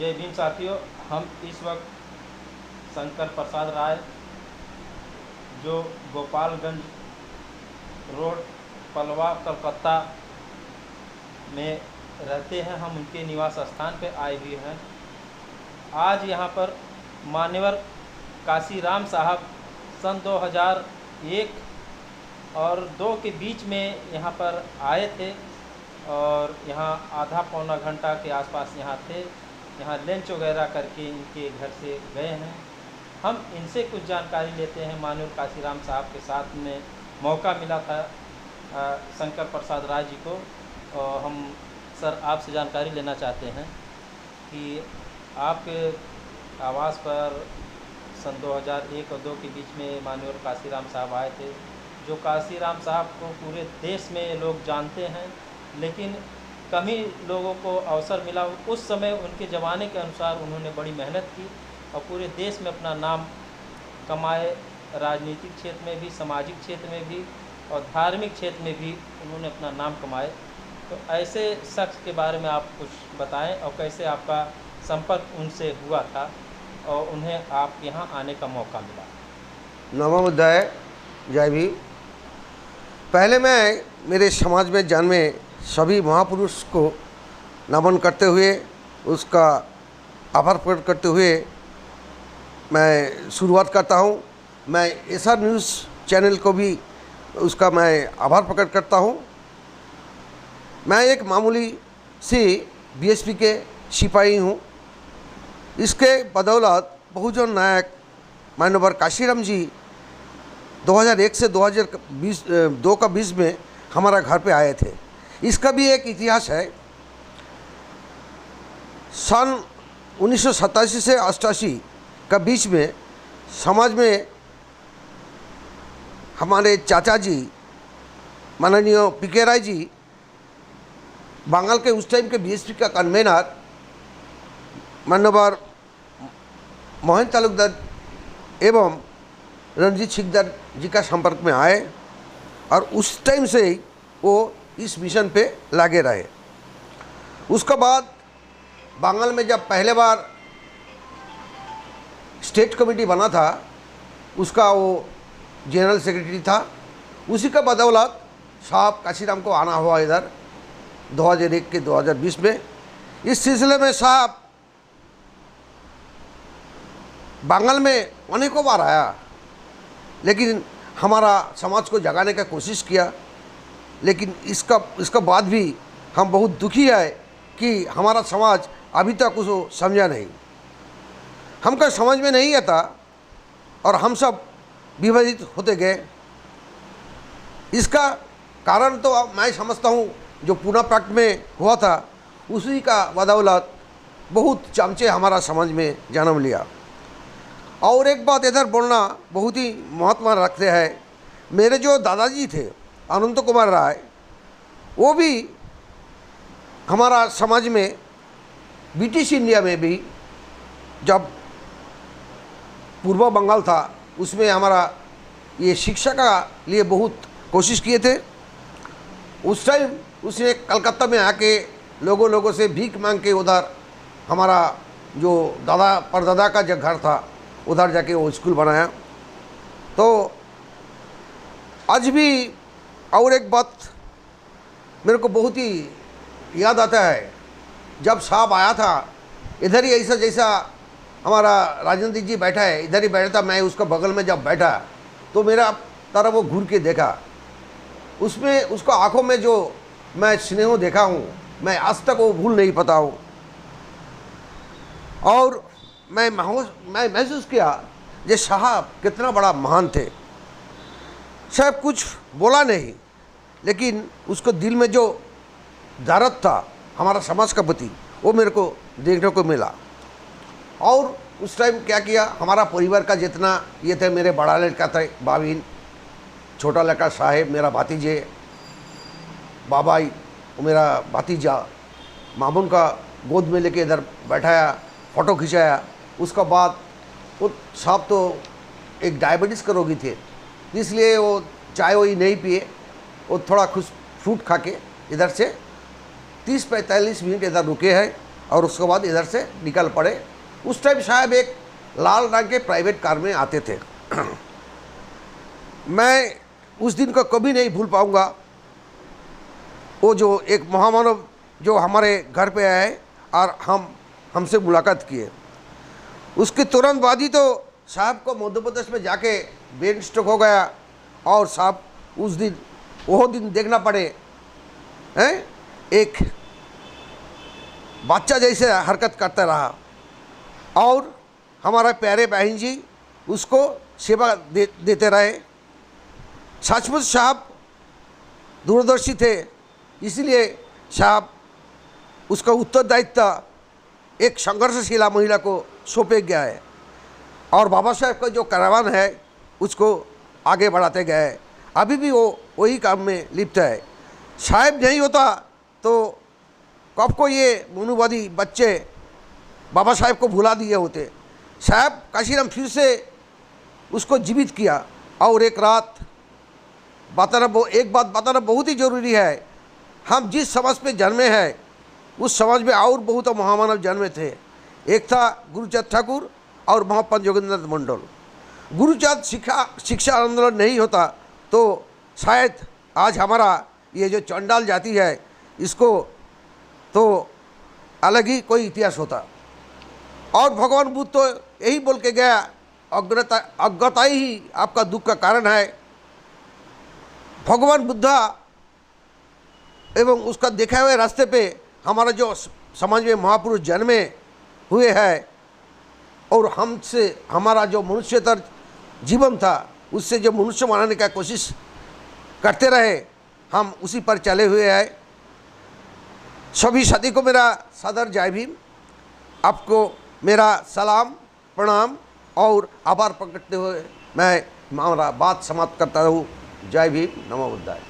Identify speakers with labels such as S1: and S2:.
S1: जय भीम साथियों, हम इस वक्त शंकर प्रसाद राय जो गोपालगंज रोड पलवा कलकत्ता में रहते हैं, हम उनके निवास स्थान पर आए हुए हैं। आज यहाँ पर मान्यवर काशीराम साहब सन 2001 और 2 के बीच में यहाँ पर आए थे और यहाँ आधा पौना घंटा के आसपास यहाँ थे। यहाँ लंच वगैरह करके इनके घर से गए हैं। हम इनसे कुछ जानकारी लेते हैं। माननीय काशीराम साहब के साथ में मौका मिला था शंकर प्रसाद राय जी को, और हम सर आपसे जानकारी लेना चाहते हैं कि आपके आवास पर सन 2001 और 2 के बीच में माननीय काशीराम साहब आए थे। जो काशीराम साहब को पूरे देश में लोग जानते हैं, लेकिन कम ही लोगों को अवसर मिला। उस समय उनके ज़माने के अनुसार उन्होंने बड़ी मेहनत की और पूरे देश में अपना नाम कमाए। राजनीतिक क्षेत्र में भी, सामाजिक क्षेत्र में भी और धार्मिक क्षेत्र में भी उन्होंने अपना नाम कमाए। तो ऐसे शख्स के बारे में आप कुछ बताएं और कैसे आपका संपर्क उनसे हुआ था और उन्हें आप यहाँ आने का मौका मिला।
S2: नमो बुद्धाय, जय भीम। पहले मैं मेरे समाज में जन्मे सभी महापुरुष को नमन करते हुए, उसका आभार प्रकट करते हुए मैं शुरुआत करता हूँ। मैं एसआर न्यूज़ चैनल को भी उसका मैं आभार प्रकट करता हूँ। मैं एक मामूली सी बीएसपी के सिपाही हूँ। इसके बदौलत बहुजन नायक माननीय काशीराम जी 2001 से 2020 में हमारा घर पे आए थे। इसका भी एक इतिहास है। सन 1987 से 88 का बीच में समाज में हमारे चाचा जी माननीय पीके राय जी, बंगाल के उस टाइम के बीएसपी का कन्वेनर मान्यवर मोहन तालुकदार एवं रणजीत सिकदार जी का संपर्क में आए और उस टाइम से ही वो इस मिशन पे लगे रहे। उसके बाद बंगाल में जब पहले बार स्टेट कमेटी बना था, उसका वो जनरल सेक्रेटरी था। उसी का बदौलत साहब काशीराम को आना हुआ इधर 2001 के 2020 में। इस सिलसिले में साहब बंगाल में अनेकों बार आया, लेकिन हमारा समाज को जगाने का कोशिश किया। लेकिन इसका बाद भी हम बहुत दुखी है कि हमारा समाज अभी तक उसको समझा नहीं, हमको समझ में नहीं आता और हम सब विभाजित होते गए। इसका कारण तो अब मैं समझता हूँ जो पूना पैक्ट में हुआ था, उसी का बदौलत बहुत चमचे हमारा समाज में जन्म लिया। और एक बात इधर बोलना बहुत ही महत्व रखते हैं। मेरे जो दादाजी थे अनंत कुमार राय, वो भी हमारा समाज में ब्रिटिश इंडिया में भी जब पूर्व बंगाल था, उसमें हमारा ये शिक्षा का लिए बहुत कोशिश किए थे। उस टाइम उसने कलकत्ता में आके लोगों से भीख मांग के उधर हमारा जो दादा परदादा का जो घर था उधर जाके वो स्कूल बनाया। तो आज भी और एक बात मेरे को बहुत ही याद आता है, जब साहब आया था इधर ही ऐसा जैसा हमारा राजेंद्र जी बैठा है, इधर ही बैठा था। मैं उसका बगल में जब बैठा तो मेरा तरफ वो घूर के देखा। उसमें उसका आंखों में जो मैं स्नेह देखा हूँ, मैं आज तक वो भूल नहीं पाता हूँ। और मैं महसूस किया जे साहब कितना बड़ा महान थे। साहब कुछ बोला नहीं, लेकिन उसको दिल में जो दर्द था हमारा समाज का प्रति, वो मेरे को देखने को मिला। और उस टाइम क्या किया, हमारा परिवार का जितना ये थे, मेरे बड़ा लड़का था बाबिन, छोटा लड़का साहेब, मेरा भातीजे बाबाई, वो मेरा भातीजा मामून का गोद में लेके इधर बैठाया, फ़ोटो खिंचाया। उसका बाद वो साहब तो एक डायबिटीज़ का रोगी थे, इसलिए वो चाय वही नहीं पिए। वो थोड़ा खुश फ्रूट खा के इधर से 30-45 मिनट इधर रुके हैं और उसके बाद इधर से निकल पड़े। उस टाइम साहब एक लाल रंग के प्राइवेट कार में आते थे। मैं उस दिन को कभी नहीं भूल पाऊंगा। वो जो एक महामानव जो हमारे घर पे आए और हमसे मुलाकात किए, उसके तुरंत बाद ही तो साहब को मध्य प्रदेश में जाके ब्रेन स्ट्रोक हो गया और साहब उस दिन वो दिन देखना पड़े हैं, एक बच्चा जैसे हरकत करता रहा और हमारा प्यारे बहन जी उसको सेवा देते रहे। सचमुच साहब दूरदर्शी थे, इसलिए साहब उसका उत्तरदायित्व एक संघर्षशीला महिला को सौंपे गया है और बाबा साहब का जो कारवान है उसको आगे बढ़ाते गए। अभी भी वो वही काम में लिप्त है। साहब नहीं होता तो कब को ये मनुवादी बच्चे बाबा साहब को भुला दिए होते। साहब काशीराम फिर से उसको जीवित किया। और एक बात बताना बहुत ही ज़रूरी है। हम जिस समाज पे जन्मे हैं उस समाज में और बहुत महामानव जन्मे थे। एक था गुरुचाँद ठाकुर और महापंत जोगिंद्रनाथ मंडल। गुरुचाँद शिक्षा आंदोलन नहीं होता तो शायद आज हमारा ये जो चंडाल जाति है इसको तो अलग ही कोई इतिहास होता। और भगवान बुद्ध तो यही बोल के गया, अज्ञता ही आपका दुख का कारण है। भगवान बुद्धा एवं उसका देखा हुए रास्ते पे हमारा जो समाज में महापुरुष जन्मे हुए हैं और हमसे हमारा जो मनुष्यतर जीवन था उससे जो मनुष्य बनाने का कोशिश करते रहे, हम उसी पर चले हुए हैं। सभी साथी को मेरा सादर जय भीम। आपको मेरा सलाम प्रणाम और आभार प्रकटते हुए मैं हमारा बात समाप्त करता हूँ। जय भीम, नमो बुद्धाय।